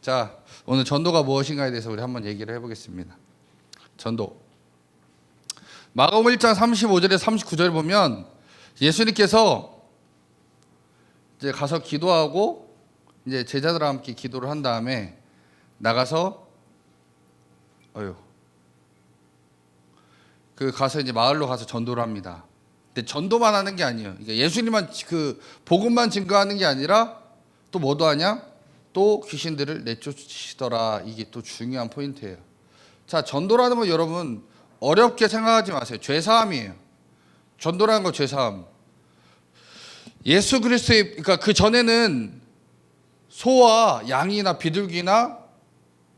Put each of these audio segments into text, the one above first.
자, 오늘 전도가 무엇인가에 대해서 우리 한번 얘기를 해보겠습니다. 전도. 마가복음 1장 35절에 39절 보면 예수님께서 이제 가서 기도하고 이제 제자들과 함께 기도를 한 다음에 나가서 가서 이제 마을로 가서 전도를 합니다. 근데 전도만 하는 게 아니에요. 그러니까 예수님만 그 복음만 증거하는 게 아니라 또 뭐도 하냐? 또 귀신들을 내쫓으시더라. 이게 또 중요한 포인트예요. 자, 전도라는 건 여러분 어렵게 생각하지 마세요. 죄사함이에요. 전도라는 건 죄사함. 예수 그리스도의 그러니까 그 전에는 소와 양이나 비둘기나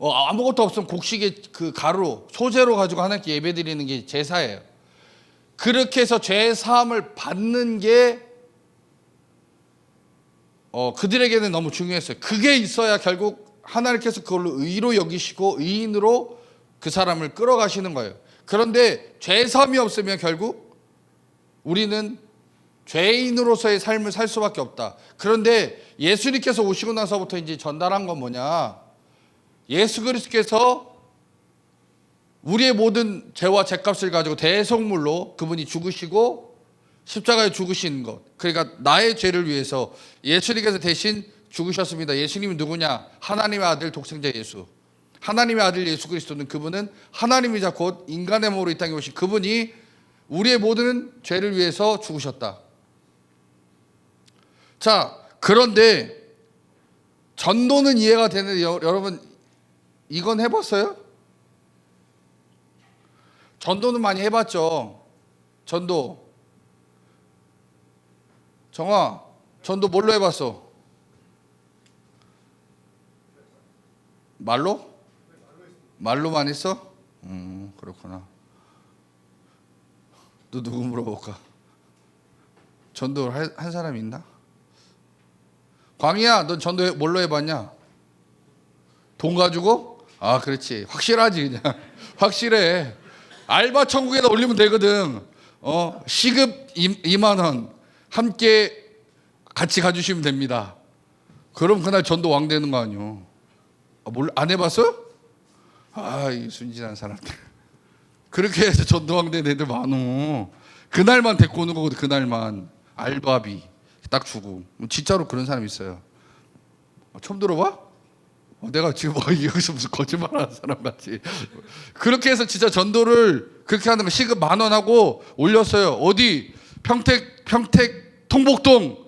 아무것도 없으면 곡식의 그 가루, 소재로 가지고 하나님께 예배드리는 게 제사예요. 그렇게 해서 죄 사함을 받는 게 그들에게는 너무 중요했어요. 그게 있어야 결국 하나님께서 그걸로 의로 여기시고 의인으로 그 사람을 끌어가시는 거예요. 그런데 죄 사함이 없으면 결국 우리는 죄인으로서의 삶을 살 수밖에 없다. 그런데 예수님께서 오시고 나서부터 이제 전달한 건 뭐냐? 예수 그리스도께서 우리의 모든 죄와 죄값을 가지고 대속물로 그분이 죽으시고 십자가에 죽으신 것. 그러니까 나의 죄를 위해서 예수님께서 대신 죽으셨습니다. 예수님이 누구냐? 하나님의 아들 독생자 예수. 하나님의 아들 예수 그리스도는 그분은 하나님이자 곧 인간의 몸으로 이 땅에 오신 그분이 우리의 모든 죄를 위해서 죽으셨다. 자, 그런데 전도는 이해가 되는데 여러분 이건 해봤어요? 전도는 많이 해봤죠. 전도. 정아, 전도 뭘로 해봤어? 말로? 말로만 했어? 그렇구나. 너 누구 물어볼까? 전도를 한 사람이 있나? 광희야, 넌 전도 뭘로 해봤냐? 돈 가지고? 아, 그렇지. 확실하지 그냥. 확실해. 알바 천국에다 올리면 되거든. 시급 2만 원 함께 같이 가주시면 됩니다. 그럼 그날 전도 왕 되는 거 아니요? 안 해봤어? 이 순진한 사람들. 그렇게 해서 전도 왕 되는 애들 많어. 그날만 데리고 오는 거거든. 그날만 알바비 딱 주고. 진짜로 그런 사람 있어요. 처음 들어봐? 내가 지금 여기서 무슨 거짓말하는 사람 같지. 그렇게 해서 진짜 전도를 그렇게 하는 거 시급 10,000원 하고 올렸어요. 어디? 평택 통복동.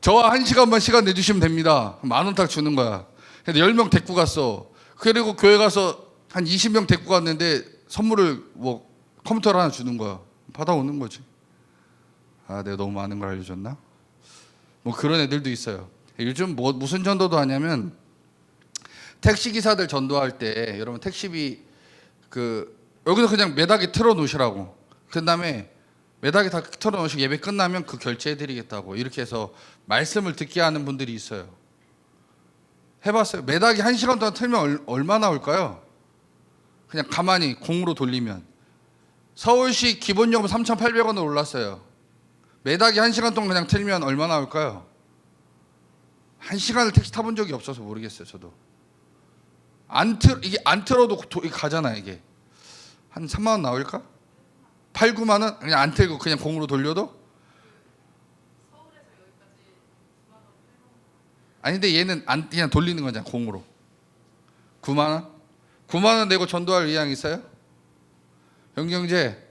저와 1시간만 시간 내주시면 됩니다. 10,000원 딱 주는 거야. 근데 10명 데리고 갔어. 그리고 교회 가서 한 20명 데리고 갔는데 선물을 컴퓨터를 하나 주는 거야. 받아오는 거지. 내가 너무 많은 걸 알려줬나? 그런 애들도 있어요. 요즘 무슨 전도도 하냐면 택시기사들 전도할 때 여러분 택시비 여기서 그냥 매다기 틀어 놓으시라고. 그 다음에 매다기 다 틀어 놓으시고 예배 끝나면 그 결제해 드리겠다고 이렇게 해서 말씀을 듣게 하는 분들이 있어요. 해봤어요? 매다기 1시간 동안 틀면 얼마 나올까요? 그냥 가만히 공으로 돌리면 서울시 기본요금 3,800원으로 올랐어요. 매다기 1시간 동안 그냥 틀면 얼마 나올까요? 1시간을 택시 타본 적이 없어서 모르겠어요. 저도 이게 안 틀어도 가잖아. 이게 한 3만 원 나올까? 8, 9만 원? 그냥 안 틀고 그냥 공으로 돌려도? 서울에서 여기까지 9만 원, 8만 원. 아닌데 얘는 그냥 돌리는 거잖아. 공으로 9만 원? 9만 원 내고 전도할 의향 있어요? 형경제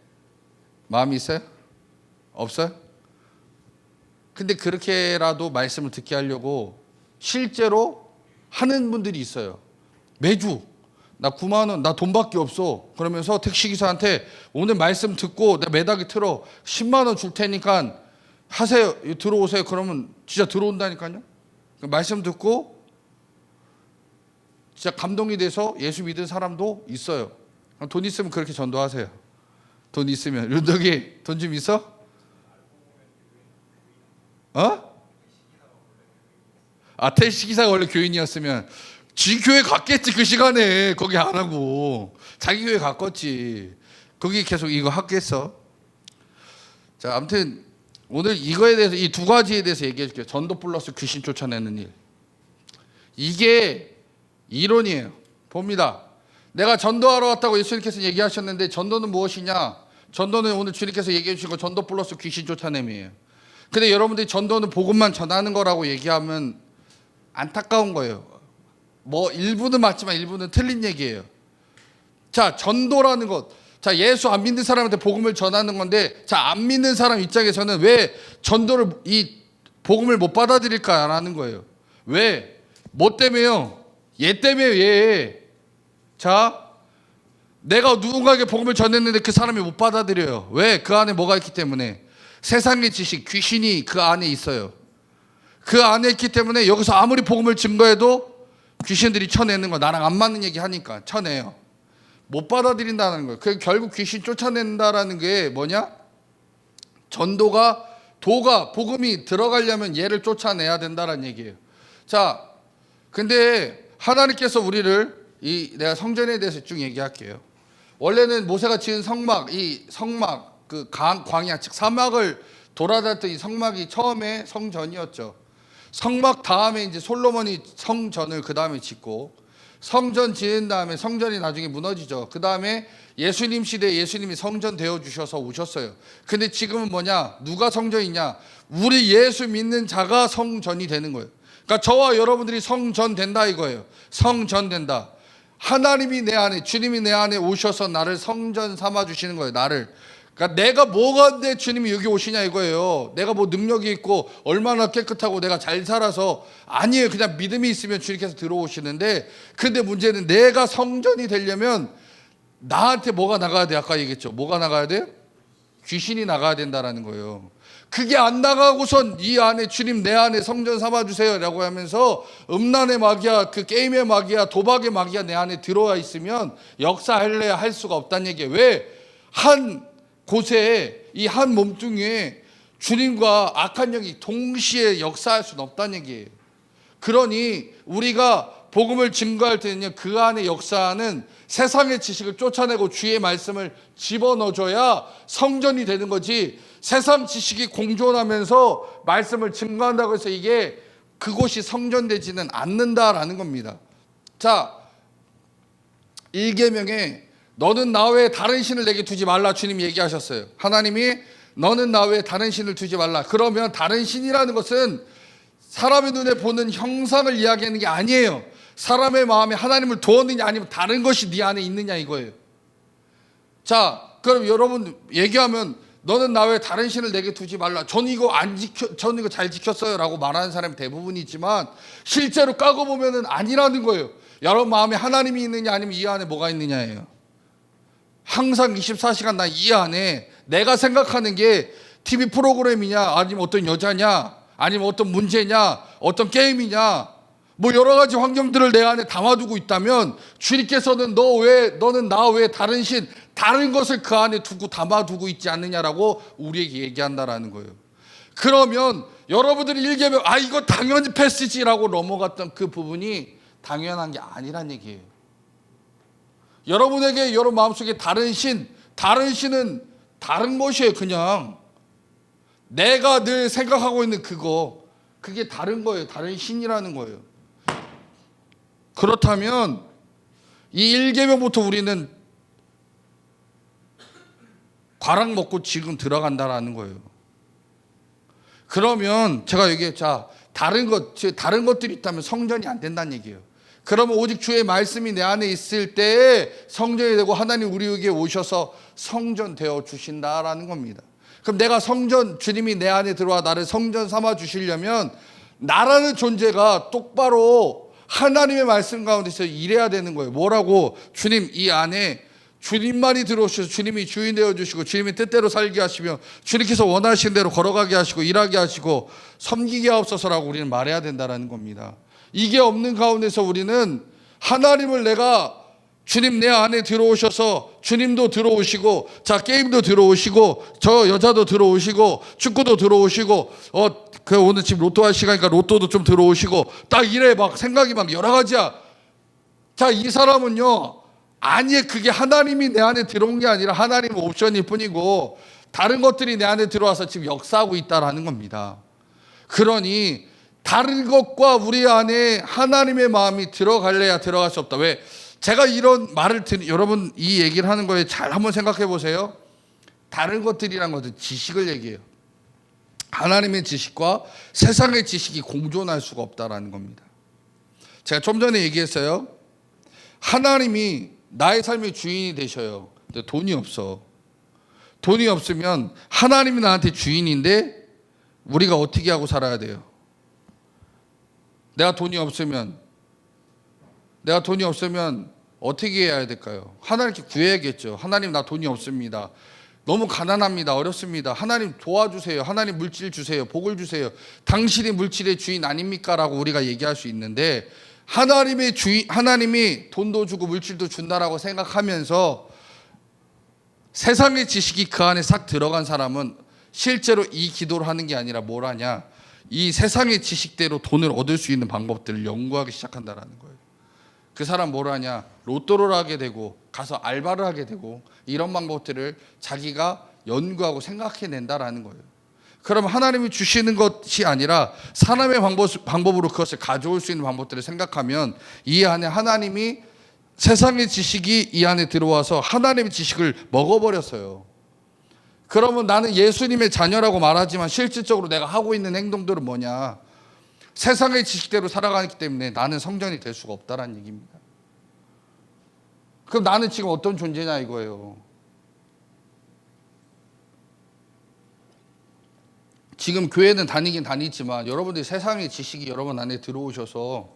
마음이 있어요? 없어요? 근데 그렇게라도 말씀을 듣게 하려고 실제로 하는 분들이 있어요. 매주 나 9만 원, 나 돈밖에 없어. 그러면서 택시기사한테 오늘 말씀 듣고 내 매다기 틀어 10만 원 줄 테니까 하세요. 들어오세요. 그러면 진짜 들어온다니까요. 말씀 듣고 진짜 감동이 돼서 예수 믿은 사람도 있어요. 돈 있으면 그렇게 전도하세요. 돈 있으면. 윤덕이 돈 좀 있어? 택시기사가 원래 교인이었으면 지 교회 갔겠지. 그 시간에 거기 안 하고 자기 교회 갔겠지. 거기 계속 이거 하겠어. 자, 아무튼 오늘 이거에 대해서 이 두 가지에 대해서 얘기해 줄게요. 전도 플러스 귀신 쫓아내는 일. 이게 이론이에요. 봅니다. 내가 전도하러 왔다고 예수님께서 얘기하셨는데 전도는 무엇이냐? 전도는 오늘 주님께서 얘기해 주신 거 전도 플러스 귀신 쫓아냄이에요. 근데 여러분들이 전도는 복음만 전하는 거라고 얘기하면 안타까운 거예요. 뭐 일부는 맞지만 일부는 틀린 얘기예요. 자, 전도라는 것. 자, 예수 안 믿는 사람한테 복음을 전하는 건데, 자, 안 믿는 사람 입장에서는 왜 전도를, 이 복음을 못 받아들일까라는 거예요. 왜? 뭐 때문에요? 얘 때문에 얘. 자, 내가 누군가에게 복음을 전했는데 그 사람이 못 받아들여요. 왜? 그 안에 뭐가 있기 때문에. 세상의 지식, 귀신이 그 안에 있어요. 그 안에 있기 때문에 여기서 아무리 복음을 증거해도 귀신들이 쳐내는 거, 나랑 안 맞는 얘기 하니까 쳐내요. 못 받아들인다는 거예요. 그 결국 귀신 쫓아낸다라는 게 뭐냐? 전도가, 도가, 복음이 들어가려면 얘를 쫓아내야 된다는 얘기예요. 자, 근데 하나님께서 우리를, 내가 성전에 대해서 쭉 얘기할게요. 원래는 모세가 지은 성막, 이 성막, 그 광야, 즉 사막을 돌아다녔던 이 성막이 처음에 성전이었죠. 성막 다음에 이제 솔로몬이 성전을 그 다음에 짓고, 성전 지은 다음에 성전이 나중에 무너지죠. 그 다음에 예수님 시대에 예수님이 성전 되어 주셔서 오셨어요. 근데 지금은 뭐냐? 누가 성전이냐? 우리 예수 믿는 자가 성전이 되는 거예요. 그러니까 저와 여러분들이 성전 된다 이거예요. 성전 된다. 하나님이 내 안에, 주님이 내 안에 오셔서 나를 성전 삼아 주시는 거예요. 나를. 그러니까 내가 뭐가 돼 주님이 여기 오시냐 이거예요. 내가 뭐 능력이 있고 얼마나 깨끗하고 내가 잘 살아서, 아니에요. 그냥 믿음이 있으면 주님께서 들어오시는데, 근데 문제는 내가 성전이 되려면 나한테 뭐가 나가야 돼? 아까 얘기했죠. 뭐가 나가야 돼? 귀신이 나가야 된다라는 거예요. 그게 안 나가고선 이 안에 주님 내 안에 성전 삼아주세요 라고 하면서 음란의 마귀야, 그 게임의 마귀야, 도박의 마귀야 내 안에 들어와 있으면 역사할래야 할 수가 없다는 얘기예요. 왜? 한 곳에, 이 한 몸뚱이에 주님과 악한 영이 동시에 역사할 수는 없다는 얘기예요. 그러니 우리가 복음을 증거할 때는요, 그 안에 역사하는 세상의 지식을 쫓아내고 주의 말씀을 집어넣어줘야 성전이 되는 거지, 세상 지식이 공존하면서 말씀을 증거한다고 해서 이게 그곳이 성전되지는 않는다라는 겁니다. 자, 1계명에 너는 나 외에 다른 신을 내게 두지 말라 주님이 얘기하셨어요. 하나님이 너는 나 외에 다른 신을 두지 말라. 그러면 다른 신이라는 것은 사람의 눈에 보는 형상을 이야기하는 게 아니에요. 사람의 마음에 하나님을 두었느냐 아니면 다른 것이 네 안에 있느냐 이거예요. 자, 그럼 여러분 얘기하면 너는 나 외에 다른 신을 내게 두지 말라. 저는 이거 저는 이거 잘 지켰어요 라고 말하는 사람이 대부분이지만 실제로 까고 보면은 아니라는 거예요. 여러분 마음에 하나님이 있느냐 아니면 이 안에 뭐가 있느냐예요. 항상 24시간 나 이 안에 내가 생각하는 게 TV 프로그램이냐 아니면 어떤 여자냐 아니면 어떤 문제냐 어떤 게임이냐 뭐 여러 가지 환경들을 내 안에 담아두고 있다면 주님께서는 너는 나 외에 다른 신, 다른 것을 그 안에 두고 담아두고 있지 않느냐라고 우리에게 얘기한다라는 거예요. 그러면 여러분들이 1계명 이거 당연히 패스지라고 넘어갔던 그 부분이 당연한 게 아니란 얘기예요. 여러분에게 여러분 마음속에 다른 신은 다른 것이에요. 그냥 내가 늘 생각하고 있는 그게 다른 거예요. 다른 신이라는 거예요. 그렇다면 이 1계명부터 우리는 과락 먹고 지금 들어간다라는 거예요. 그러면 제가 여기에 다른 것들이 있다면 성전이 안 된다는 얘기예요. 그러면 오직 주의 말씀이 내 안에 있을 때에 성전이 되고 하나님 우리에게 오셔서 성전 되어 주신다라는 겁니다. 그럼 내가 주님이 내 안에 들어와 나를 성전 삼아 주시려면 나라는 존재가 똑바로 하나님의 말씀 가운데서 일해야 되는 거예요. 뭐라고? 주님 이 안에 주님만이 들어오셔서 주님이 주인 되어 주시고 주님이 뜻대로 살게 하시며 주님께서 원하시는 대로 걸어가게 하시고 일하게 하시고 섬기게 하옵소서라고 우리는 말해야 된다는 겁니다. 이게 없는 가운데서 우리는 하나님을 내가 주님 내 안에 들어오셔서 주님도 들어오시고 게임도 들어오시고 저 여자도 들어오시고 축구도 들어오시고 오늘 지금 로또 할 시간이니까 로또도 좀 들어오시고 딱 이래 막 생각이 막 여러 가지야. 이 사람은요 아니 그게 하나님이 내 안에 들어온 게 아니라 하나님 옵션일 뿐이고 다른 것들이 내 안에 들어와서 지금 역사하고 있다라는 겁니다. 그러니 다른 것과 우리 안에 하나님의 마음이 들어갈래야 들어갈 수 없다. 왜? 제가 이런 말을 여러분 이 얘기를 하는 거에 잘 한번 생각해 보세요. 다른 것들이란 것은 지식을 얘기해요. 하나님의 지식과 세상의 지식이 공존할 수가 없다라는 겁니다. 제가 좀 전에 얘기했어요. 하나님이 나의 삶의 주인이 되셔요. 근데 돈이 없어. 돈이 없으면 하나님이 나한테 주인인데 우리가 어떻게 하고 살아야 돼요? 내가 돈이 없으면 어떻게 해야 될까요? 하나님께 구해야겠죠. 하나님, 나 돈이 없습니다. 너무 가난합니다. 어렵습니다. 하나님 도와주세요. 하나님 물질 주세요. 복을 주세요. 당신이 물질의 주인 아닙니까? 라고 우리가 얘기할 수 있는데, 하나님이 돈도 주고 물질도 준다라고 생각하면서 세상의 지식이 그 안에 싹 들어간 사람은 실제로 이 기도를 하는 게 아니라 뭘 하냐? 이 세상의 지식대로 돈을 얻을 수 있는 방법들을 연구하기 시작한다라는 거예요. 그 사람 뭘 하냐? 로또를 하게 되고 가서 알바를 하게 되고 이런 방법들을 자기가 연구하고 생각해낸다라는 거예요. 그러면 하나님이 주시는 것이 아니라 사람의 방법으로 그것을 가져올 수 있는 방법들을 생각하면 이 안에 하나님이 세상의 지식이 이 안에 들어와서 하나님의 지식을 먹어버렸어요. 그러면 나는 예수님의 자녀라고 말하지만 실질적으로 내가 하고 있는 행동들은 뭐냐? 세상의 지식대로 살아가기 때문에 나는 성전이 될 수가 없다는 얘기입니다. 그럼 나는 지금 어떤 존재냐 이거예요. 지금 교회는 다니긴 다니지만 여러분들이 세상의 지식이 여러분 안에 들어오셔서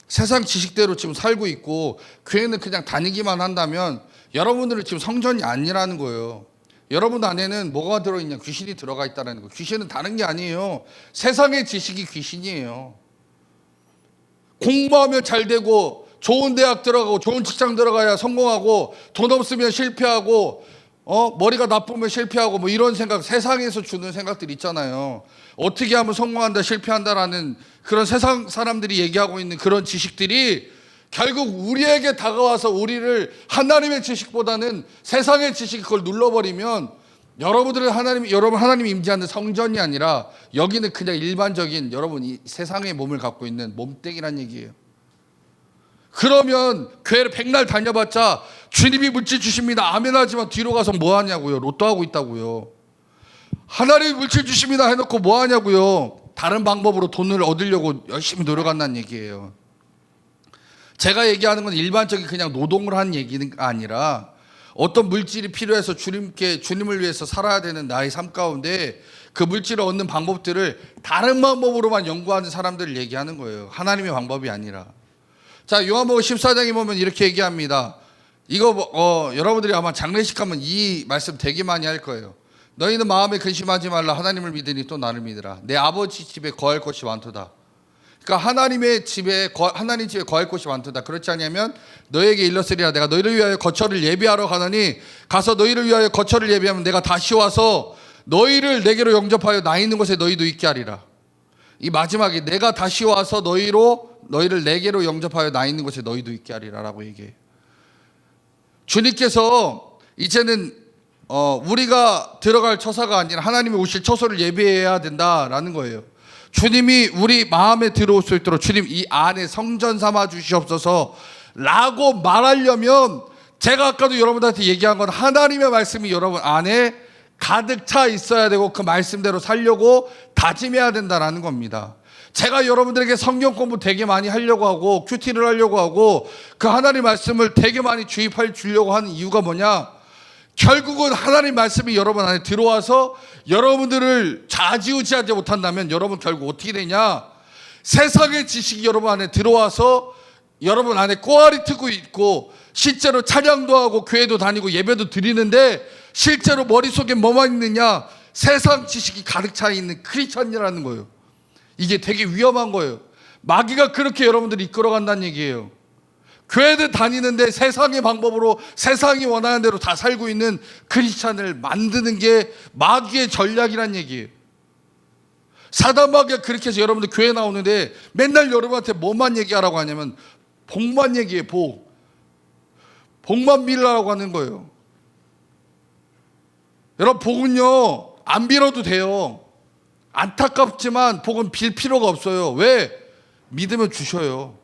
세상 지식대로 지금 살고 있고 교회는 그냥 다니기만 한다면 여러분들은 지금 성전이 아니라는 거예요. 여러분 안에는 뭐가 들어있냐? 귀신이 들어가 있다는 거예요. 귀신은 다른 게 아니에요. 세상의 지식이 귀신이에요. 공부하면 잘 되고 좋은 대학 들어가고 좋은 직장 들어가야 성공하고 돈 없으면 실패하고 머리가 나쁘면 실패하고 뭐 이런 생각, 세상에서 주는 생각들 있잖아요. 어떻게 하면 성공한다 실패한다라는 그런 세상 사람들이 얘기하고 있는 그런 지식들이 결국 우리에게 다가와서 우리를 하나님의 지식보다는 세상의 지식이 그걸 눌러버리면 여러분들은 여러분 하나님이 임재하는 성전이 아니라 여기는 그냥 일반적인 여러분 이 세상의 몸을 갖고 있는 몸뚱이란 얘기예요. 그러면 교회를 백날 다녀봤자 주님이 물질 주십니다 아멘 하지만 뒤로 가서 뭐 하냐고요? 로또 하고 있다고요. 하나님이 물질 주십니다 해놓고 뭐 하냐고요? 다른 방법으로 돈을 얻으려고 열심히 노력한다는 얘기예요. 제가 얘기하는 건 일반적인 그냥 노동을 하는 얘기가 아니라 어떤 물질이 필요해서 주님을 위해서 살아야 되는 나의 삶 가운데 그 물질을 얻는 방법들을 다른 방법으로만 연구하는 사람들을 얘기하는 거예요. 하나님의 방법이 아니라. 자, 요한복음 14장에 보면 이렇게 얘기합니다. 이거 여러분들이 아마 장례식 가면 이 말씀 되게 많이 할 거예요. 너희는 마음에 근심하지 말라. 하나님을 믿으니 또 나를 믿으라. 내 아버지 집에 거할 곳이 많도다. 그러니까 하나님 집에 거할 곳이 많도다. 그렇지 않냐면 너에게 일렀으리라. 내가 너희를 위하여 거처를 예비하러 가느니 가서 너희를 위하여 거처를 예비하면 내가 다시 와서 너희를 내게로 영접하여 나 있는 곳에 너희도 있게 하리라. 이 마지막에 내가 다시 와서 너희를 내게로 영접하여 나 있는 곳에 너희도 있게 하리라라고 얘기해요. 주님께서 이제는 우리가 들어갈 처사가 아니라 하나님이 오실 처소를 예비해야 된다라는 거예요. 주님이 우리 마음에 들어올 수 있도록 주님 이 안에 성전 삼아 주시옵소서 라고 말하려면 제가 아까도 여러분들한테 얘기한 건 하나님의 말씀이 여러분 안에 가득 차 있어야 되고 그 말씀대로 살려고 다짐해야 된다는 겁니다. 제가 여러분들에게 성경 공부 되게 많이 하려고 하고 큐티를 하려고 하고 그 하나님 말씀을 되게 많이 주려고 하는 이유가 뭐냐? 결국은 하나님 말씀이 여러분 안에 들어와서 여러분들을 좌지우지하지 못한다면 여러분 결국 어떻게 되냐? 세상의 지식이 여러분 안에 들어와서 여러분 안에 꼬아리 트고 있고 실제로 찬양도 하고 교회도 다니고 예배도 드리는데 실제로 머릿속에 뭐만 있느냐? 세상 지식이 가득 차 있는 크리스천이라는 거예요. 이게 되게 위험한 거예요. 마귀가 그렇게 여러분들을 이끌어간다는 얘기예요. 교회들 다니는데 세상의 방법으로 세상이 원하는 대로 다 살고 있는 크리스찬을 만드는 게 마귀의 전략이란 얘기예요. 사단 마귀가 그렇게 해서 여러분들 교회 나오는데 맨날 여러분한테 뭐만 얘기하라고 하냐면 복만 얘기해. 복만 빌라고 하는 거예요. 여러분 복은요 안 빌어도 돼요. 안타깝지만 복은 빌 필요가 없어요. 왜? 믿으면 주셔요.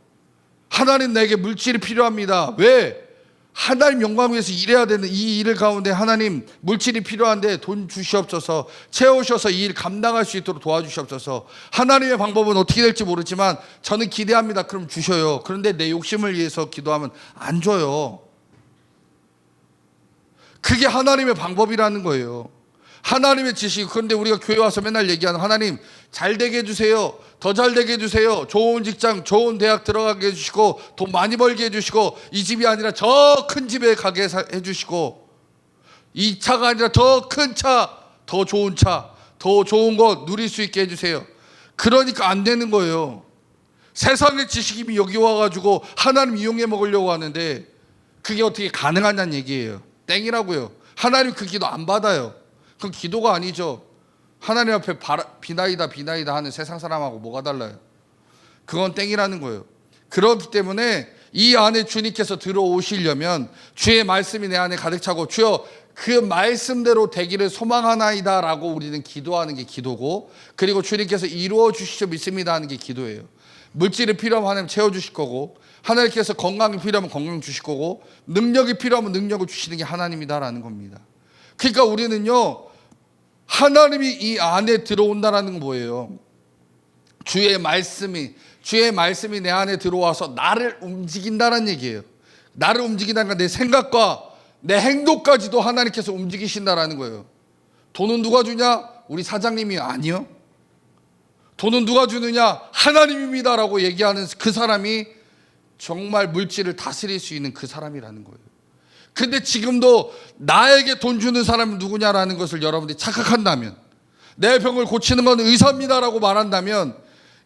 하나님 내게 물질이 필요합니다. 왜? 하나님 영광 위해서 일해야 되는 이 일을 가운데 하나님 물질이 필요한데 돈 주시옵소서, 채우셔서 이 일 감당할 수 있도록 도와주시옵소서. 하나님의 방법은 어떻게 될지 모르지만 저는 기대합니다. 그럼 주셔요. 그런데 내 욕심을 위해서 기도하면 안 줘요. 그게 하나님의 방법이라는 거예요. 하나님의 지식. 그런데 우리가 교회 와서 맨날 얘기하는 하나님 잘 되게 해주세요, 더 잘 되게 해주세요, 좋은 직장 좋은 대학 들어가게 해주시고 돈 많이 벌게 해주시고, 이 집이 아니라 저 큰 집에 가게 해주시고, 이 차가 아니라 더 큰 차, 더 좋은 차, 더 좋은 거 누릴 수 있게 해주세요. 그러니까 안 되는 거예요. 세상의 지식이 여기 와가지고 하나님 이용해 먹으려고 하는데 그게 어떻게 가능하냐는 얘기예요. 땡이라고요. 하나님 그 기도 안 받아요. 그건 기도가 아니죠. 하나님 앞에 비나이다 하는 세상 사람하고 뭐가 달라요? 그건 땡이라는 거예요. 그렇기 때문에 이 안에 주님께서 들어오시려면 주의 말씀이 내 안에 가득 차고 주여 그 말씀대로 되기를 소망하나이다 라고 우리는 기도하는 게 기도고, 그리고 주님께서 이루어 주시죠 믿습니다 하는 게 기도예요. 물질이 필요하면 하나님 채워주실 거고, 하나님께서 건강이 필요하면 건강 주실 거고, 능력이 필요하면 능력을 주시는 게 하나님이다라는 겁니다. 그러니까 우리는요, 하나님이 이 안에 들어온다라는 건 뭐예요? 주의 말씀이 내 안에 들어와서 나를 움직인다는 얘기예요. 나를 움직인다는 건 내 생각과 내 행동까지도 하나님께서 움직이신다라는 거예요. 돈은 누가 주냐? 우리 사장님이 아니요. 돈은 누가 주느냐? 하나님입니다라고 얘기하는 그 사람이 정말 물질을 다스릴 수 있는 그 사람이라는 거예요. 근데 지금도 나에게 돈 주는 사람은 누구냐라는 것을 여러분들이 착각한다면, 내 병을 고치는 건 의사입니다라고 말한다면,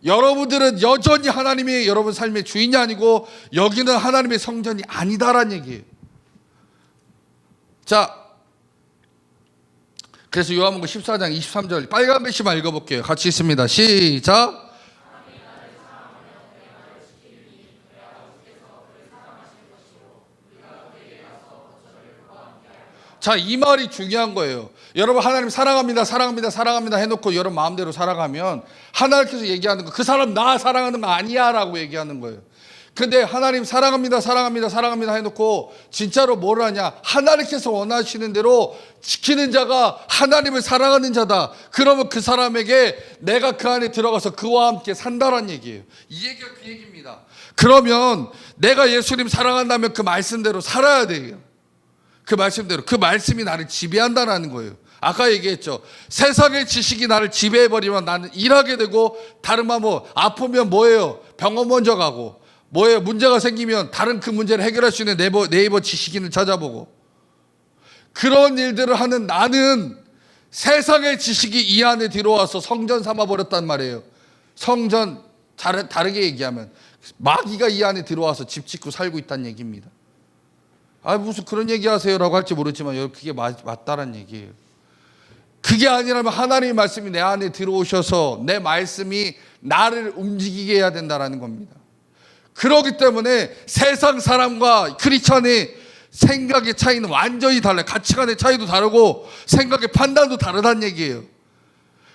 여러분들은 여전히 하나님이 여러분 삶의 주인이 아니고 여기는 하나님의 성전이 아니다라는 얘기예요. 자, 그래서 요한복음 14장 23절 빨간 글씨만 읽어볼게요. 같이 있습니다. 시작. 자, 이 말이 중요한 거예요. 여러분 하나님 사랑합니다 사랑합니다 사랑합니다 해놓고 여러분 마음대로 살아가면 하나님께서 얘기하는 거 그 사람 나 사랑하는 거 아니야 라고 얘기하는 거예요. 근데 하나님 사랑합니다 사랑합니다 사랑합니다 해놓고 진짜로 뭘 하냐, 하나님께서 원하시는 대로 지키는 자가 하나님을 사랑하는 자다. 그러면 그 사람에게 내가 그 안에 들어가서 그와 함께 산다란 얘기예요. 이 얘기가 그 얘기입니다. 그러면 내가 예수님 사랑한다면 그 말씀대로 살아야 돼요. 그 말씀대로, 그 말씀이 나를 지배한다는 거예요. 아까 얘기했죠. 세상의 지식이 나를 지배해버리면 나는 일하게 되고, 다른 뭐 아프면 뭐예요? 병원 먼저 가고, 뭐예요? 문제가 생기면 다른 그 문제를 해결할 수 있는 네이버 지식인을 찾아보고, 그런 일들을 하는 나는 세상의 지식이 이 안에 들어와서 성전 삼아버렸단 말이에요. 성전, 다르게 얘기하면 마귀가 이 안에 들어와서 집 짓고 살고 있다는 얘기입니다. 아, 무슨 그런 얘기 하세요라고 할지 모르지만 그게 맞다란 얘기예요. 그게 아니라면 하나님의 말씀이 내 안에 들어오셔서 내 말씀이 나를 움직이게 해야 된다는 겁니다. 그렇기 때문에 세상 사람과 크리스천의 생각의 차이는 완전히 달라요. 가치관의 차이도 다르고 생각의 판단도 다르다는 얘기예요.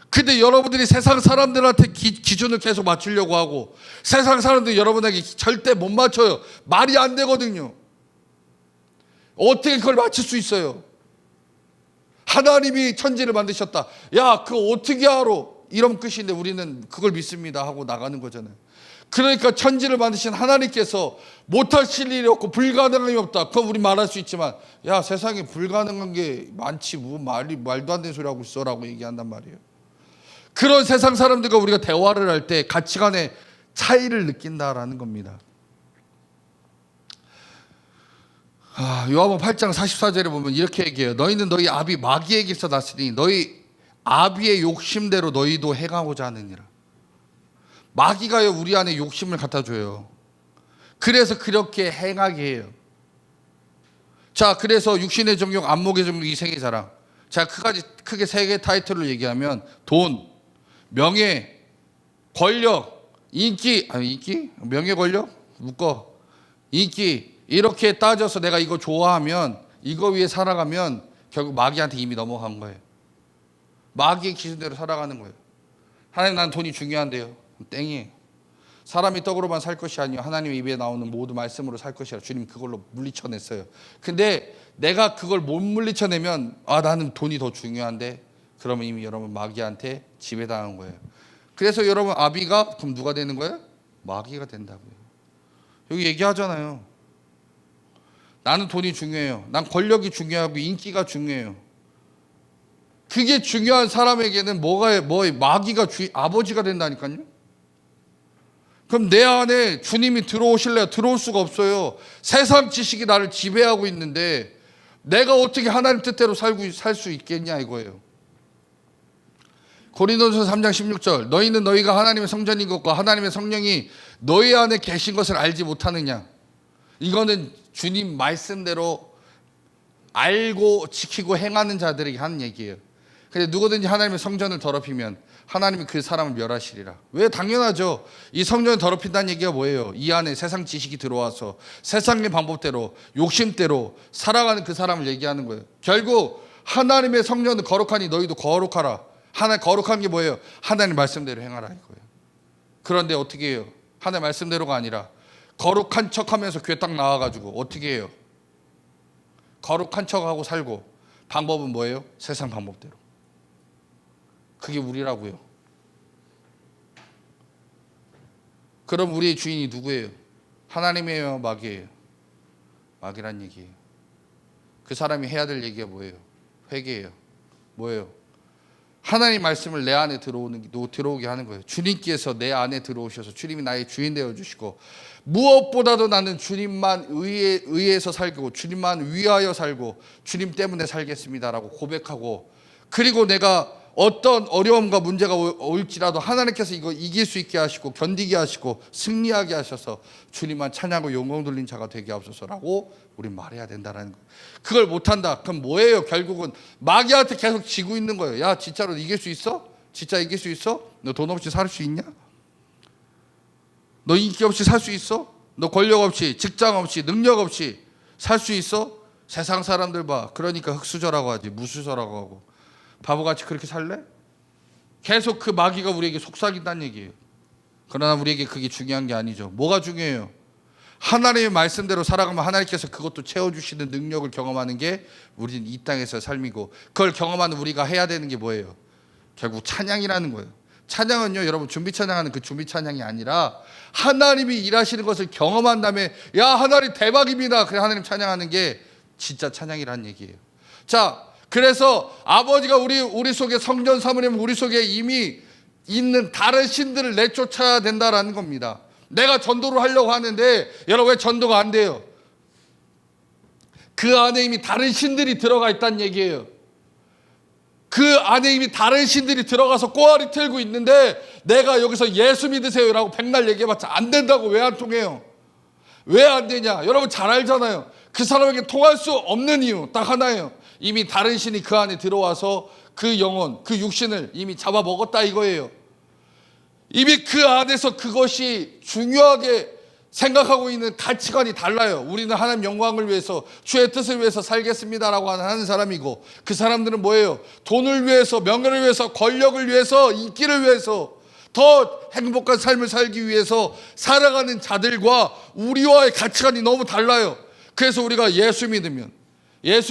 근데 여러분들이 세상 사람들한테 기준을 계속 맞추려고 하고, 세상 사람들 여러분에게 절대 못 맞춰요. 말이 안 되거든요. 어떻게 그걸 맞출 수 있어요? 하나님이 천지를 만드셨다. 야, 그거 어떻게 알아? 이런 끝인데 우리는 그걸 믿습니다 하고 나가는 거잖아요. 그러니까 천지를 만드신 하나님께서 못하실 일이 없고 불가능함이 없다. 그건 우리 말할 수 있지만, 야, 세상에 불가능한 게 많지, 뭐 말도 안 되는 소리 하고 있어라고 얘기한단 말이에요. 그런 세상 사람들과 우리가 대화를 할 때 가치관의 차이를 느낀다라는 겁니다. 요한복음 8장 44절에 보면 이렇게 얘기해요. 너희는 너희 아비 마귀에게서 났으니 너희 아비의 욕심대로 너희도 행하고자 하느니라. 마귀가요, 우리 안에 욕심을 갖다 줘요. 그래서 그렇게 행하게 해요. 자, 그래서 육신의 정욕, 안목의 정욕, 이생의 자랑. 자, 크게 세 개 타이틀을 얘기하면 돈, 명예, 권력, 인기, 명예, 권력, 묶어, 인기, 이렇게 따져서 내가 이거 좋아하면, 이거 위해 살아가면 결국 마귀한테 이미 넘어간 거예요. 마귀의 기준대로 살아가는 거예요. 하나님 나는 돈이 중요한데요. 땡이에요. 사람이 떡으로만 살 것이 아니요 하나님의 입에 나오는 모든 말씀으로 살 것이라 주님 그걸로 물리쳐냈어요. 근데 내가 그걸 못 물리쳐내면 나는 돈이 더 중요한데 그러면 이미 여러분 마귀한테 지배당한 거예요. 그래서 여러분 아비가 그럼 누가 되는 거예요? 마귀가 된다고요. 여기 얘기하잖아요. 나는 돈이 중요해요. 난 권력이 중요하고 인기가 중요해요. 그게 중요한 사람에게는 마귀가 아버지가 된다니까요. 그럼 내 안에 주님이 들어오실래요? 들어올 수가 없어요. 세상 지식이 나를 지배하고 있는데 내가 어떻게 하나님 뜻대로 살 수 있겠냐 이거예요. 고린도전서 3장 16절 너희는 너희가 하나님의 성전인 것과 하나님의 성령이 너희 안에 계신 것을 알지 못하느냐. 이거는 주님 말씀대로 알고 지키고 행하는 자들에게 하는 얘기예요. 근데 누구든지 하나님의 성전을 더럽히면 하나님이 그 사람을 멸하시리라. 왜? 당연하죠. 이 성전을 더럽힌다는 얘기가 뭐예요? 이 안에 세상 지식이 들어와서 세상의 방법대로 욕심대로 살아가는 그 사람을 얘기하는 거예요. 결국 하나님의 성전은 거룩하니 너희도 거룩하라. 거룩한 게 뭐예요? 하나님 말씀대로 행하라 이거예요. 그런데 어떻게 해요? 하나님 말씀대로가 아니라 거룩한 척하면서 교회 딱 나와가지고 어떻게 해요? 거룩한 척하고 살고 방법은 뭐예요? 세상 방법대로. 그게 우리라고요. 그럼 우리의 주인이 누구예요? 하나님이에요? 마귀예요? 마귀란 얘기예요. 그 사람이 해야 될 얘기가 뭐예요? 회개예요. 뭐예요? 하나님 말씀을 내 안에 들어오게 하는 거예요. 주님께서 내 안에 들어오셔서 주님이 나의 주인 되어주시고 무엇보다도 나는 주님만 의해서 살고 주님만 위하여 살고 주님 때문에 살겠습니다라고 고백하고 그리고 내가 어떤 어려움과 문제가 올지라도 하나님께서 이거 이길 수 있게 하시고 견디게 하시고 승리하게 하셔서 주님만 찬양하고 영광 돌린 자가 되게 하옵소서라고 우린 말해야 된다는 거예요. 그걸 못한다. 그럼 뭐예요? 결국은 마귀한테 계속 지고 있는 거예요. 야 진짜로 이길 수 있어? 진짜 이길 수 있어? 너 돈 없이 살 수 있냐? 너 인기 없이 살 수 있어? 너 권력 없이 직장 없이 능력 없이 살 수 있어? 세상 사람들 봐. 그러니까 흙수저라고 하지 무수저라고 하고 바보같이 그렇게 살래? 계속 그 마귀가 우리에게 속삭인다는 얘기예요. 그러나 우리에게 그게 중요한 게 아니죠. 뭐가 중요해요? 하나님의 말씀대로 살아가면 하나님께서 그것도 채워주시는 능력을 경험하는 게 우리는 이 땅에서의 삶이고 그걸 경험하는 우리가 해야 되는 게 뭐예요? 결국 찬양이라는 거예요. 찬양은요 여러분 준비 찬양하는 그 준비 찬양이 아니라 하나님이 일하시는 것을 경험한 다음에 야 하나님 대박입니다. 그래 하나님 찬양하는 게 진짜 찬양이라는 얘기예요. 자 그래서 아버지가 우리 속에 성전 삼으려면 우리 속에 이미 있는 다른 신들을 내쫓아야 된다라는 겁니다. 내가 전도를 하려고 하는데 여러분 왜 전도가 안 돼요? 그 안에 이미 다른 신들이 들어가 있다는 얘기예요. 그 안에 이미 다른 신들이 들어가서 꼬아리 틀고 있는데 내가 여기서 예수 믿으세요라고 백날 얘기해봤자 안 된다고. 왜 안 통해요? 왜 안 되냐? 여러분 잘 알잖아요. 그 사람에게 통할 수 없는 이유 딱 하나예요. 이미 다른 신이 그 안에 들어와서 그 영혼, 그 육신을 이미 잡아먹었다 이거예요. 이미 그 안에서 그것이 중요하게 생각하고 있는 가치관이 달라요. 우리는 하나님 영광을 위해서 주의 뜻을 위해서 살겠습니다라고 하는 사람이고 그 사람들은 뭐예요? 돈을 위해서, 명예를 위해서, 권력을 위해서, 인기를 위해서 더 행복한 삶을 살기 위해서 살아가는 자들과 우리와의 가치관이 너무 달라요. 그래서 우리가 예수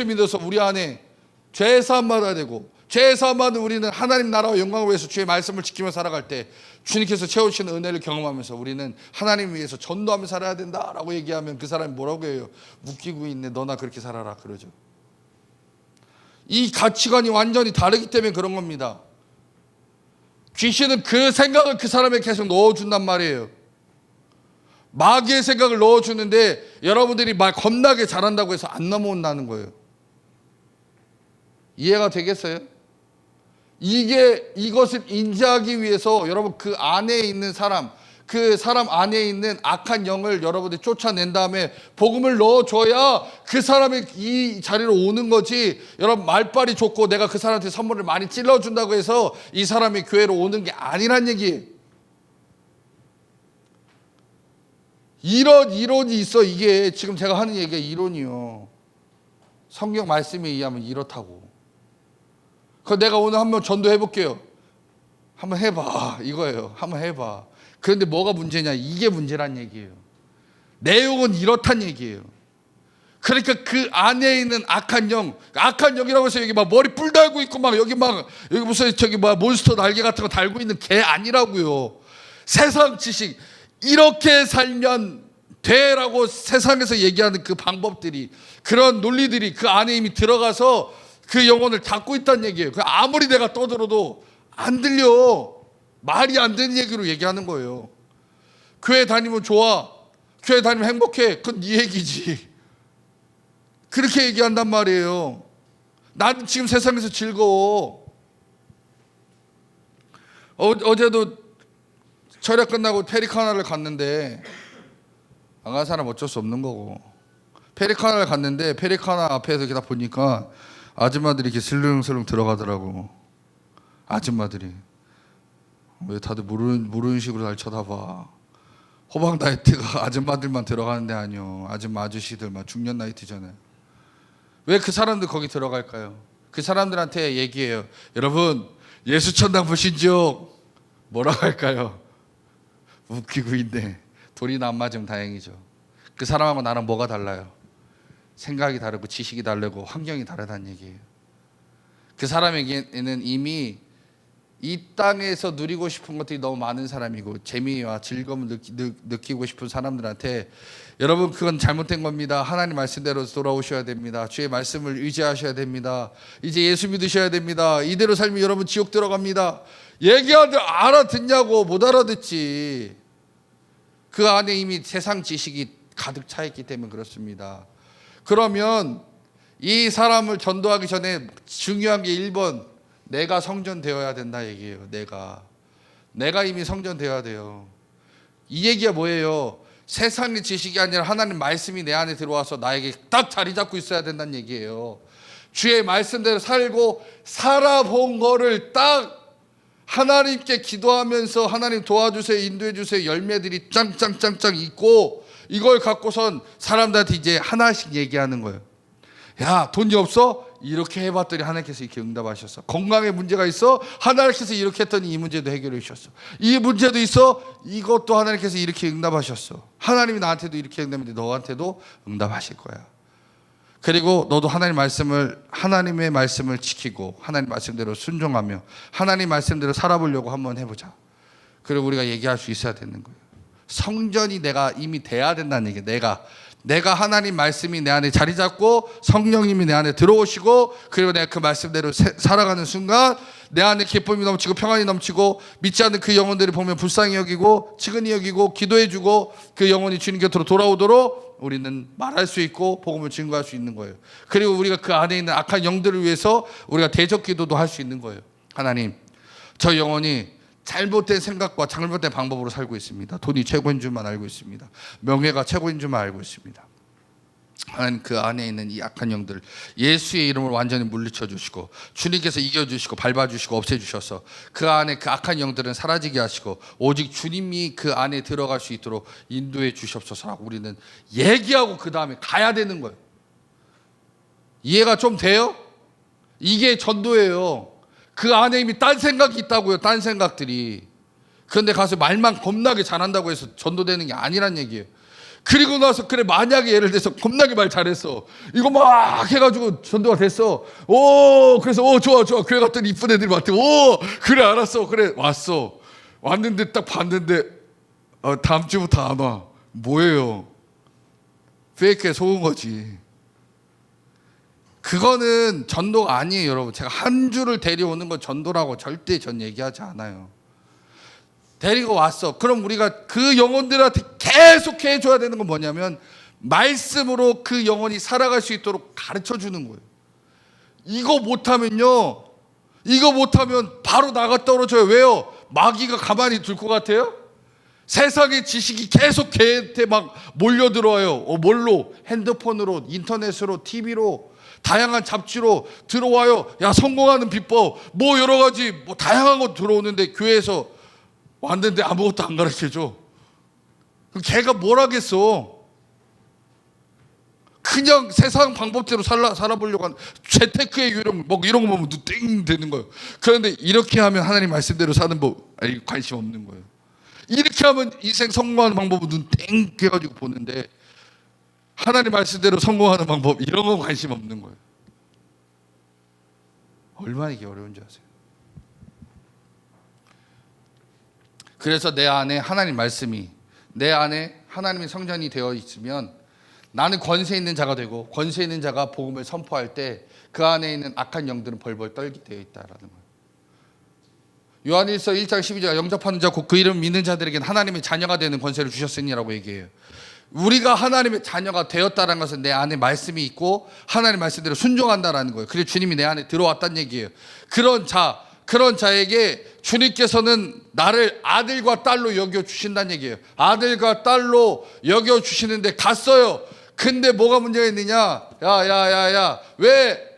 믿어서 우리 안에 죄사함 받아야 되고 죄사함 받은 우리는 하나님 나라와 영광을 위해서 주의 말씀을 지키며 살아갈 때 주님께서 채우시는 은혜를 경험하면서 우리는 하나님을 위해서 전도하며 살아야 된다라고 얘기하면 그 사람이 뭐라고 해요? 웃기고 있네. 너나 그렇게 살아라 그러죠. 이 가치관이 완전히 다르기 때문에 그런 겁니다. 귀신은 그 생각을 그 사람에게 계속 넣어준단 말이에요. 마귀의 생각을 넣어주는데 여러분들이 말 겁나게 잘한다고 해서 안 넘어온다는 거예요. 이해가 되겠어요? 이것을 인지하기 위해서 여러분 그 안에 있는 사람, 그 사람 안에 있는 악한 영을 여러분들이 쫓아낸 다음에 복음을 넣어줘야 그 사람이 이 자리로 오는 거지. 여러분 말빨이 좋고 내가 그 사람한테 선물을 많이 찔러준다고 해서 이 사람이 교회로 오는 게 아니란 얘기예요. 이런 이론이 있어. 이게 지금 제가 하는 얘기가 이론이요. 성경 말씀에 의하면 이렇다고. 그 내가 오늘 한번 전도해 볼게요. 한번 해봐 이거예요. 한번 해봐. 그런데 뭐가 문제냐? 이게 문제란 얘기예요. 내용은 이렇단 얘기예요. 그러니까 그 안에 있는 악한 영이라고 해서 여기 막 머리 뿔 달고 있고 막 여기 무슨 저기 몬스터 날개 같은 거 달고 있는 개 아니라고요. 세상 지식 이렇게 살면 돼라고 세상에서 얘기하는 그 방법들이, 그런 논리들이 그 안에 이미 들어가서 그 영혼을 닫고 있다는 얘기예요. 아무리 내가 떠들어도 안 들려. 말이 안 되는 얘기로 얘기하는 거예요. 교회 다니면 좋아, 교회 다니면 행복해, 그건 네 얘기지. 그렇게 얘기한단 말이에요. 나는 지금 세상에서 즐거워. 어제도 철야 끝나고 페리카나를 갔는데, 안 간 사람 어쩔 수 없는 거고, 페리카나를 갔는데 페리카나 앞에서 이렇게 다 보니까 아줌마들이 이렇게 슬렁슬렁 들어가더라고. 아줌마들이 왜 다들 모르는 식으로 날 쳐다봐. 호박 나이트가 아줌마들만 들어가는 데 아니요. 아줌마 아저씨들만 중년 나이트잖아요. 왜 그 사람들 거기 들어갈까요? 그 사람들한테 얘기해요. 여러분 예수 천당 보신 적 뭐라고 할까요? 웃기고 있네. 돌이나 안 맞으면 다행이죠. 그 사람하고 나랑 뭐가 달라요? 생각이 다르고 지식이 다르고 환경이 다르다는 얘기예요. 그 사람에게는 이미 이 땅에서 누리고 싶은 것들이 너무 많은 사람이고 재미와 즐거움을 느끼고 싶은 사람들한테, 여러분 그건 잘못된 겁니다. 하나님 말씀대로 돌아오셔야 됩니다. 주의 말씀을 의지하셔야 됩니다. 이제 예수 믿으셔야 됩니다. 이대로 살면 여러분 지옥 들어갑니다. 얘기하는데 알아듣냐고. 못 알아듣지. 그 안에 이미 세상 지식이 가득 차 있기 때문에 그렇습니다. 그러면 이 사람을 전도하기 전에 중요한 게 1번, 내가 성전되어야 된다 얘기예요. 내가 이미 성전되어야 돼요. 이 얘기가 뭐예요? 세상의 지식이 아니라 하나님 말씀이 내 안에 들어와서 나에게 딱 자리 잡고 있어야 된다는 얘기예요. 주의 말씀대로 살고 살아본 거를 딱 하나님께 기도하면서 하나님 도와주세요, 인도해 주세요 열매들이 짱짱짱짱 있고, 이걸 갖고선 사람들한테 이제 하나씩 얘기하는 거예요. 야, 돈이 없어? 이렇게 해봤더니 하나님께서 이렇게 응답하셨어. 건강에 문제가 있어? 하나님께서 이렇게 했더니 이 문제도 해결해 주셨어. 이 문제도 있어? 이것도 하나님께서 이렇게 응답하셨어. 하나님이 나한테도 이렇게 응답했는데 너한테도 응답하실 거야. 그리고 너도 하나님의 말씀을 지키고 하나님 말씀대로 순종하며 하나님 말씀대로 살아보려고 한번 해보자. 그리고 우리가 얘기할 수 있어야 되는 거예요. 성전이 내가 이미 돼야 된다는 얘기예요. 내가 하나님 말씀이 내 안에 자리 잡고 성령님이 내 안에 들어오시고, 그리고 내가 그 말씀대로 살아가는 순간 내 안에 기쁨이 넘치고 평안이 넘치고, 믿지 않는 그 영혼들이 보면 불쌍히 여기고 측은히 여기고 기도해주고, 그 영혼이 주님 곁으로 돌아오도록 우리는 말할 수 있고 복음을 증거할 수 있는 거예요. 그리고 우리가 그 안에 있는 악한 영들을 위해서 우리가 대적 기도도 할 수 있는 거예요. 하나님, 저 영혼이 잘못된 생각과 잘못된 방법으로 살고 있습니다. 돈이 최고인 줄만 알고 있습니다. 명예가 최고인 줄만 알고 있습니다. 하나님, 그 안에 있는 이 악한 영들 예수의 이름으로 완전히 물리쳐 주시고 주님께서 이겨주시고 밟아주시고 없애주셔서 그 안에 그 악한 영들은 사라지게 하시고 오직 주님이 그 안에 들어갈 수 있도록 인도해 주시옵소서라고 우리는 얘기하고 그 다음에 가야 되는 거예요. 이해가 좀 돼요? 이게 전도예요. 그 안에 이미 딴 생각이 있다고요. 딴 생각들이. 그런데 가서 말만 겁나게 잘한다고 해서 전도되는 게 아니란 얘기예요. 그리고 나서 그래 만약에 예를 들어서 겁나게 말 잘했어. 이거 막 해가지고 전도가 됐어. 오, 그래서 좋아 교회 갔더니 이쁜 애들이 왔대. 오, 그래 알았어. 그래 왔어. 왔는데 딱 봤는데 다음 주부터 안 와. 뭐예요? 페이크에 속은 거지. 그거는 전도가 아니에요, 여러분. 제가 한 주를 데려오는 건 전도라고 절대 전 얘기하지 않아요. 데리고 왔어. 그럼 우리가 그 영혼들한테 계속 해줘야 되는 건 뭐냐면 말씀으로 그 영혼이 살아갈 수 있도록 가르쳐 주는 거예요. 이거 못하면 바로 나가 떨어져요. 왜요? 마귀가 가만히 둘 것 같아요? 세상의 지식이 계속 걔한테 막 몰려 들어와요. 뭘로? 핸드폰으로, 인터넷으로, TV로, 다양한 잡지로 들어와요. 야, 성공하는 비법, 뭐 여러 가지 뭐 다양한 거 들어오는데 교회에서 왔는데 아무것도 안 가르쳐줘. 그럼 걔가 뭘 하겠어? 그냥 세상 방법대로 살아보려고 하는 재테크의 유령 뭐 이런 거 보면 땡 되는 거예요. 그런데 이렇게 하면 하나님 말씀대로 사는 법 관심 없는 거예요. 이렇게 하면 인생 성공하는 방법은 눈땡 해가지고 보는데 하나님 말씀대로 성공하는 방법 이런 건 관심 없는 거예요. 얼마나 이게 어려운지 아세요? 그래서 내 안에 하나님 말씀이, 내 안에 하나님의 성전이 되어 있으면 나는 권세 있는 자가 되고, 권세 있는 자가 복음을 선포할 때 그 안에 있는 악한 영들은 벌벌 떨게 되어 있다라는 거예요. 요한일서 1장 12절 영접하는 자 곧 그 이름 믿는 자들에게는 하나님의 자녀가 되는 권세를 주셨으니라고 얘기해요. 우리가 하나님의 자녀가 되었다는 것은 내 안에 말씀이 있고 하나님 말씀대로 순종한다라는 거예요. 그래서 주님이 내 안에 들어왔다는 얘기예요. 그런 자에게 주님께서는 나를 아들과 딸로 여겨주신다는 얘기예요. 아들과 딸로 여겨주시는데 갔어요. 근데 뭐가 문제가 있느냐? 야, 왜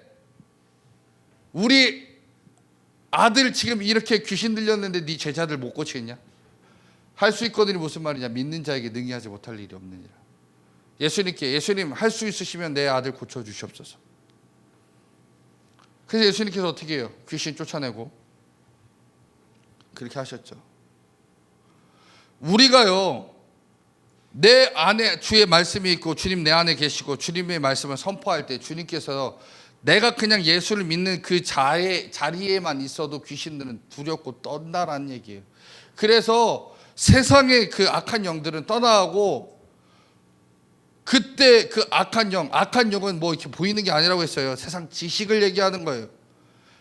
우리 아들 지금 이렇게 귀신 들렸는데 네 제자들 못 고치겠냐? 할 수 있거든이 무슨 말이냐? 믿는 자에게 능히 하지 못할 일이 없느니라. 예수님 할 수 있으시면 내 아들 고쳐주시옵소서. 그래서 예수님께서 어떻게 해요? 귀신 쫓아내고 그렇게 하셨죠. 우리가요, 내 안에 주의 말씀이 있고 주님 내 안에 계시고 주님의 말씀을 선포할 때 주님께서 내가 그냥 예수를 믿는 그 자리에만 있어도 귀신들은 두렵고 떤다라는 얘기예요. 그래서 세상의 그 악한 영들은 떠나가고, 그때 그 악한 영은 뭐 이렇게 보이는 게 아니라고 했어요. 세상 지식을 얘기하는 거예요.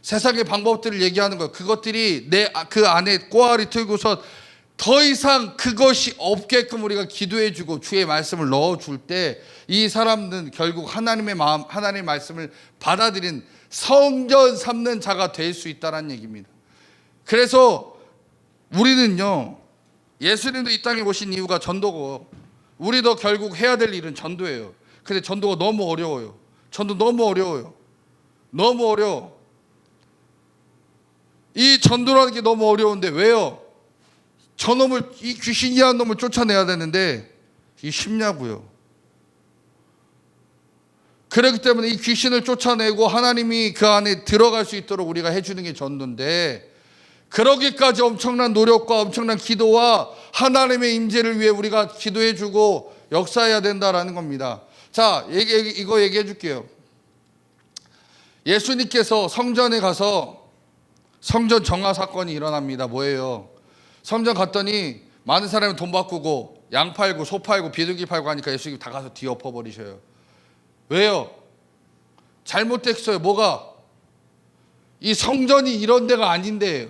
세상의 방법들을 얘기하는 거예요. 그것들이 그 안에 꼬아리 틀고서 더 이상 그것이 없게끔 우리가 기도해주고 주의 말씀을 넣어줄 때 이 사람들은 결국 하나님의 마음, 하나님의 말씀을 받아들인 성전 삼는 자가 될 수 있다는 얘기입니다. 그래서 우리는요, 예수님도 이 땅에 오신 이유가 전도고, 우리도 결국 해야 될 일은 전도예요. 근데 전도가 너무 어려워요. 너무 어려워. 이 전도라는 게 너무 어려운데 왜요? 이 귀신이한 놈을 쫓아내야 되는데 이게 쉽냐고요. 그렇기 때문에 이 귀신을 쫓아내고 하나님이 그 안에 들어갈 수 있도록 우리가 해주는 게 전도인데, 그러기까지 엄청난 노력과 엄청난 기도와 하나님의 임재를 위해 우리가 기도해주고 역사해야 된다라는 겁니다. 자, 이거 얘기해 줄게요. 예수님께서 성전에 가서 성전 정화 사건이 일어납니다. 뭐예요? 성전 갔더니 많은 사람이 돈 바꾸고 양 팔고 소 팔고 비둘기 팔고 하니까 예수님이 다 가서 뒤엎어버리셔요. 왜요? 잘못됐어요. 뭐가? 이 성전이 이런 데가 아닌데요.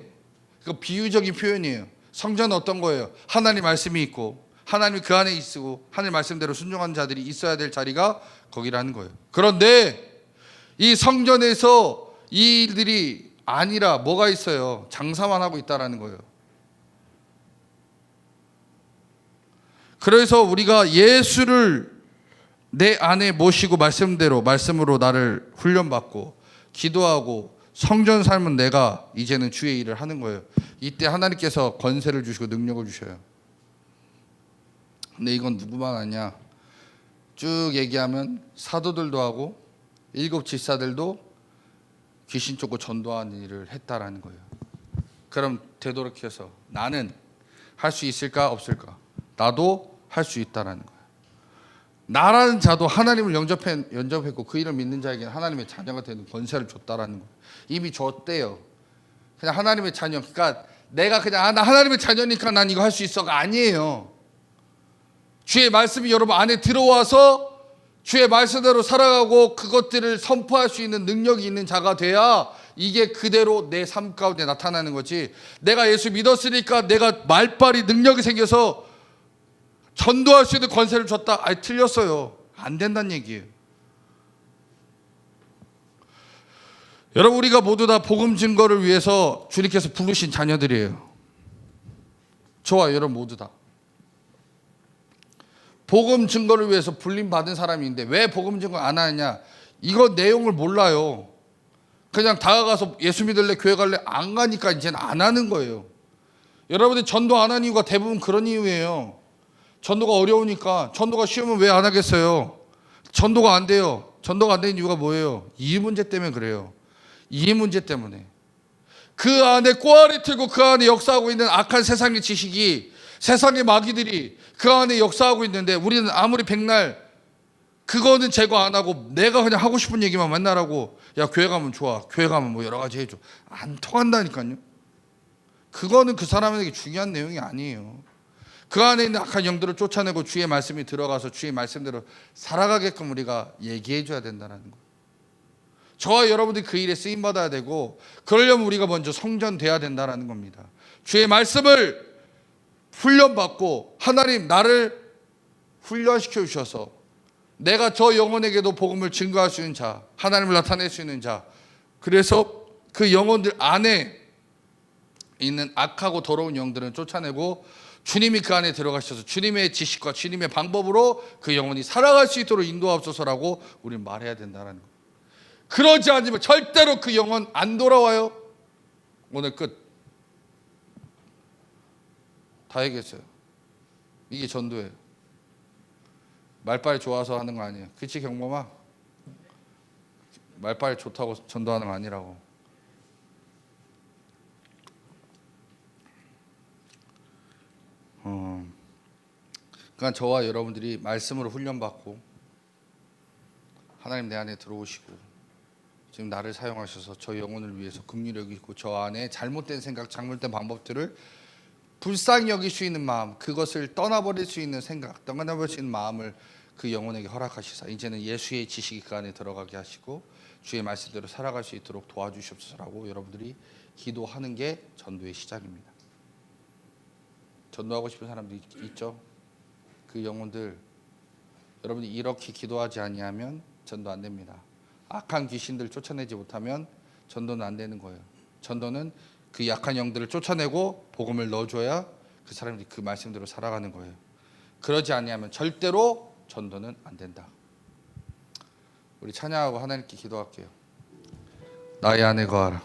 그 비유적인 표현이에요. 성전은 어떤 거예요? 하나님 말씀이 있고 하나님이 그 안에 있고 하나님 말씀대로 순종하는 자들이 있어야 될 자리가 거기라는 거예요. 그런데 이 성전에서 이 일들이 아니라 뭐가 있어요? 장사만 하고 있다라는 거예요. 그래서 우리가 예수를 내 안에 모시고 말씀으로 나를 훈련받고 기도하고 성전 삶은 내가 이제는 주의 일을 하는 거예요. 이때 하나님께서 권세를 주시고 능력을 주셔요. 근데 이건 누구만 아냐? 쭉 얘기하면 사도들도 하고 일곱 집사들도 귀신 쫓고 전도하는 일을 했다라는 거예요. 그럼 되도록해서 나는 할 수 있을까 없을까? 나도 할 수 있다라는 거예요. 나라는 자도 하나님을 영접했고 그 일을 믿는 자에게는 하나님의 자녀가 되는 권세를 줬다라는 거예요. 이미 줬대요. 그냥 하나님의 자녀. 그러니까 내가 그냥 나 하나님의 자녀니까 난 이거 할 수 있어가 아니에요. 주의 말씀이 여러분 안에 들어와서 주의 말씀대로 살아가고 그것들을 선포할 수 있는 능력이 있는 자가 돼야 이게 그대로 내 삶 가운데 나타나는 거지. 내가 예수 믿었으니까 내가 말빨이 능력이 생겨서 전도할 수 있는 권세를 줬다. 아니, 틀렸어요. 안 된다는 얘기예요. 여러분, 우리가 모두 다 복음 증거를 위해서 주님께서 부르신 자녀들이에요. 저와 여러분 모두 다 복음 증거를 위해서 불림 받은 사람인데 왜 복음 증거 안 하느냐? 이거 내용을 몰라요. 그냥 다가가서 예수 믿을래, 교회 갈래 안 가니까 이제는 안 하는 거예요. 여러분들 전도 안 하는 이유가 대부분 그런 이유예요. 전도가 어려우니까. 전도가 쉬우면 왜 안 하겠어요? 전도가 안 돼요. 전도가 안 되는 이유가 뭐예요? 이 문제 때문에 그래요. 이 문제 때문에. 그 안에 꼬아리 틀고 그 안에 역사하고 있는 악한 세상의 지식이, 세상의 마귀들이 그 안에 역사하고 있는데, 우리는 아무리 백날 그거는 제거 안 하고 내가 그냥 하고 싶은 얘기만 맨날 하고, 야 교회 가면 좋아, 교회 가면 뭐 여러 가지 해줘, 안 통한다니까요. 그거는 그 사람에게 중요한 내용이 아니에요. 그 안에 있는 악한 영들을 쫓아내고 주의 말씀이 들어가서 주의 말씀대로 살아가게끔 우리가 얘기해 줘야 된다는 거예요. 저와 여러분들이 그 일에 쓰임 받아야 되고, 그러려면 우리가 먼저 성전돼야 된다는 겁니다. 주의 말씀을 훈련받고, 하나님 나를 훈련시켜 주셔서 내가 저 영혼에게도 복음을 증거할 수 있는 자, 하나님을 나타낼 수 있는 자, 그래서 그 영혼들 안에 있는 악하고 더러운 영들은 쫓아내고, 주님이 그 안에 들어가셔서 주님의 지식과 주님의 방법으로 그 영혼이 살아갈 수 있도록 인도하옵소서라고 우리는 말해야 된다는 거예요. 그러지 않으면 절대로 그 영혼 안 돌아와요. 오늘 끝. 다 얘기했어요. 이게 전도예요. 말빨 좋아서 하는 거 아니에요. 그치 경범아? 말빨 좋다고 전도하는 거 아니라고. 그러니까 저와 여러분들이 말씀으로 훈련받고, 하나님 내 안에 들어오시고 지금 나를 사용하셔서 저 영혼을 위해서 긍휼히 여기고, 저 안에 잘못된 생각, 잘못된 방법들을 불쌍히 여길 수 있는 마음, 그것을 떠나버릴 수 있는 생각, 떠나버릴 수 있는 마음을 그 영혼에게 허락하시사 이제는 예수의 지식이 그 안에 들어가게 하시고 주의 말씀대로 살아갈 수 있도록 도와주시옵소서라고 여러분들이 기도하는 게 전도의 시작입니다. 전도하고 싶은 사람들 있죠? 그 영혼들, 여러분이 이렇게 기도하지 아니하면 전도 안 됩니다. 악한 귀신들 쫓아내지 못하면 전도는 안 되는 거예요. 전도는 그 약한 영들을 쫓아내고 복음을 넣어줘야 그 사람들이 그 말씀대로 살아가는 거예요. 그러지 아니하면 절대로 전도는 안 된다. 우리 찬양하고 하나님께 기도할게요. 나의 안에 거하라.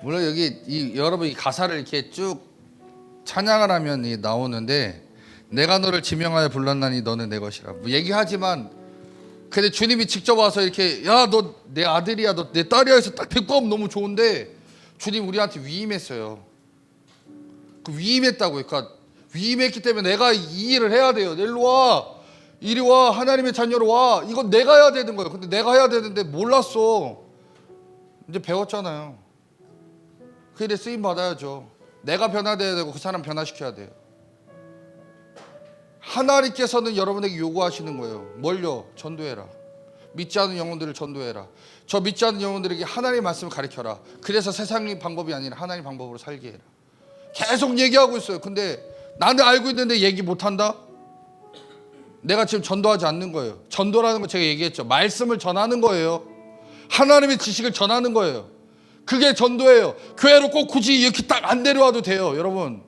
물론 여기 여러분 이 가사를 이렇게 쭉 찬양을 하면 나오는데, 내가 너를 지명하여 불렀나니 너는 내 것이라 뭐 얘기하지만, 근데 주님이 직접 와서 이렇게 야 너 내 아들이야, 너 내 딸이야 해서 딱 데리고 오면 너무 좋은데, 주님 우리한테 위임했어요. 그 위임했다고요. 그러니까 위임했기 때문에 내가 이 일을 해야 돼요. 일로 와, 이리 와, 하나님의 자녀로 와. 이건 내가 해야 되는 거예요. 근데 내가 해야 되는데 몰랐어. 이제 배웠잖아요. 그 일에 쓰임 받아야죠. 내가 변화돼야 되고 그 사람 변화시켜야 돼요. 하나님께서는 여러분에게 요구하시는 거예요. 뭘요? 전도해라. 믿지 않은 영혼들을 전도해라. 저 믿지 않는 영혼들에게 하나님의 말씀을 가르쳐라. 그래서 세상의 방법이 아니라 하나님의 방법으로 살게 해라. 계속 얘기하고 있어요. 근데 나는 알고 있는데 얘기 못한다? 내가 지금 전도하지 않는 거예요. 전도라는 거 제가 얘기했죠. 말씀을 전하는 거예요. 하나님의 지식을 전하는 거예요. 그게 전도예요. 교회로 꼭 굳이 이렇게 딱 안 데려와도 돼요. 여러분,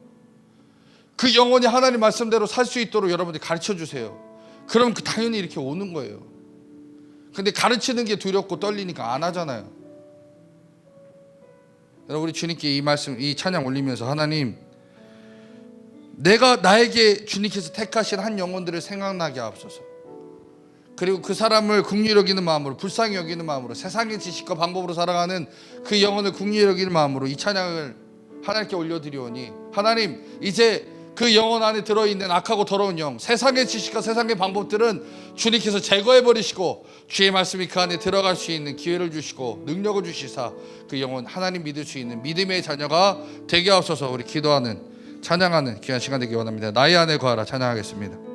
그 영혼이 하나님 말씀대로 살 수 있도록 여러분들이 가르쳐 주세요. 그럼 당연히 이렇게 오는 거예요. 근데 가르치는 게 두렵고 떨리니까 안 하잖아요. 여러분, 우리 주님께 이 말씀, 이 찬양 올리면서, 하나님 내가 나에게 주님께서 택하신 한 영혼들을 생각나게 하옵소서. 그리고 그 사람을 긍휼히 여기는 마음으로, 불쌍히 여기는 마음으로, 세상의 지식과 방법으로 살아가는 그 영혼을 긍휼히 여기는 마음으로 이 찬양을 하나님께 올려드리오니, 하나님 이제 그 영혼 안에 들어있는 악하고 더러운 영, 세상의 지식과 세상의 방법들은 주님께서 제거해버리시고 주의 말씀이 그 안에 들어갈 수 있는 기회를 주시고 능력을 주시사 그 영혼 하나님 믿을 수 있는 믿음의 자녀가 되게 하옵소서. 우리 기도하는, 찬양하는 귀한 시간 되기 원합니다. 나의 안에 거하라 찬양하겠습니다.